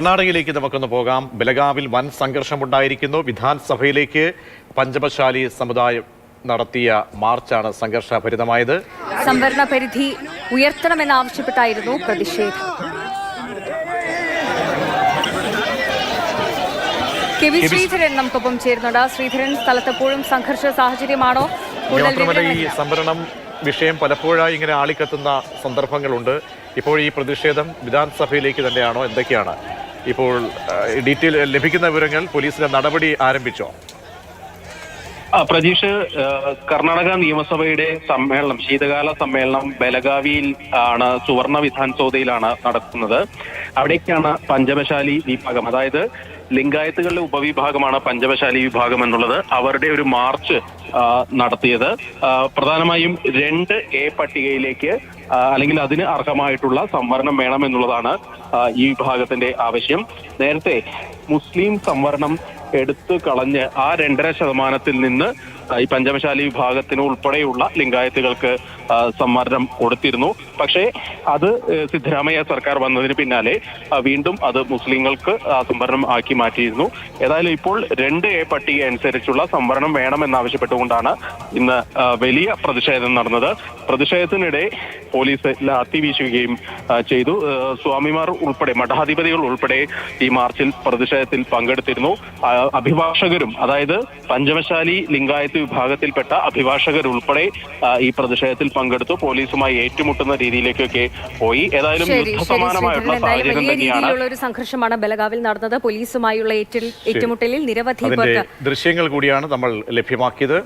കർണാടകയിലേക്ക് നമുക്കൊന്ന് പോകാം. ബലഗാവിൽ വൻ സംഘർഷമുണ്ടായിരിക്കുന്നു. വിധാൻസഭയിലേക്ക് പഞ്ചമശാലി സമുദായം നടത്തിയ മാർച്ചാണ് സംഘർഷഭരിതമായത്. സംവരണ പരിധി ഉയർത്തണമെന്നാവശ്യപ്പെട്ടായിരുന്നു പ്രതിഷേധം. കെ വി ശ്രീധരൻ നമുക്കൊപ്പം ചേരുന്നുണ്ട്. ശ്രീധരൻ, സ്ഥലത്തെപ്പോഴും സംഘർഷ സാഹചര്യമാണോ? മാത്രമല്ല, ഈ സംവരണം വിഷയം പലപ്പോഴായി ഇങ്ങനെ ആളിക്കത്തുന്ന സന്ദർഭങ്ങളുണ്ട്. ഇപ്പോൾ ഈ പ്രതിഷേധം വിധാൻസഭയിലേക്ക് തന്നെയാണോ? എന്തൊക്കെയാണ് ഇപ്പോൾ ഡീറ്റെയിൽ ലഭിക്കുന്ന വിവരങ്ങൾ? പോലീസിന്റെ നടപടി ആരംഭിച്ചോ? പ്രജീഷ്, കർണാടക നിയമസഭയുടെ സമ്മേളനം, ശീതകാല സമ്മേളനം ബലഗാവിയിൽ ആണ്, സുവർണ വിധാൻസൗധയിലാണ് നടക്കുന്നത്. അവിടേക്കാണ് പഞ്ചമശാലി വിഭാഗം, അതായത് ലിംഗായത്തുകളുടെ ഉപവിഭാഗമാണ് പഞ്ചമശാലി വിഭാഗം എന്നുള്ളത്, അവരുടെ ഒരു മാർച്ച് നടത്തിയത്. പ്രധാനമായും 2A പട്ടികയിലേക്ക് അല്ലെങ്കിൽ അതിന് അർഹമായിട്ടുള്ള സംവരണം വേണം എന്നുള്ളതാണ് ഈ വിഭാഗത്തിന്റെ ആവശ്യം. നേരത്തെ മുസ്ലിം സംവരണം എടുത്തു കളഞ്ഞ് ആ 2.5% നിന്ന് ഈ പഞ്ചമശാലി വിഭാഗത്തിന് ഉൾപ്പെടെയുള്ള ലിംഗായത്തുകൾക്ക് സംവരണം കൊടുത്തിരുന്നു. പക്ഷേ അത് സിദ്ധരാമയ്യ സർക്കാർ വന്നതിന് പിന്നാലെ വീണ്ടും അത് മുസ്ലിങ്ങൾക്ക് സംവരണം ആക്കി മാറ്റിയിരുന്നു. ഏതായാലും ഇപ്പോൾ 2A പട്ടിക അനുസരിച്ചുള്ള സംവരണം വേണമെന്നാവശ്യപ്പെട്ടുകൊണ്ടാണ് ഇന്ന് വലിയ പ്രതിഷേധം നടന്നത്. പ്രതിഷേധത്തിനിടെ പോലീസ് ലാത്തി വീശുകയും ചെയ്തു. സ്വാമിമാർ ഉൾപ്പെടെ, മഠാധിപതികൾ ഉൾപ്പെടെ ഈ മാർച്ചിൽ പ്രതിഷേധത്തിൽ പങ്കെടുത്തിരുന്നു. അഭിഭാഷകരും, അതായത് പഞ്ചമശാലി ലിംഗായത്ത് വിഭാഗത്തിൽപ്പെട്ട അഭിഭാഷകർ ഉൾപ്പെടെ ഈ പ്രതിഷേധത്തിൽ പങ്കെടുത്തു. പോലീസുമായി ഏറ്റുമുട്ടുന്ന രീതിയിലേക്കൊക്കെ പോയി. ഏതായാലും യുദ്ധസമാനമായിട്ടുള്ള സാഹചര്യം തന്നെയാണ്. ഒരു സംഘർഷമാണ് ബലഗാവിൽ നടന്നത്. പോലീസുമായുള്ള ഏറ്റുമുട്ടലിൽ നിരവധി പേർക്ക് ദൃശ്യങ്ങൾ കൂടിയാണ് നമ്മൾ ലഭ്യമാക്കിയത്.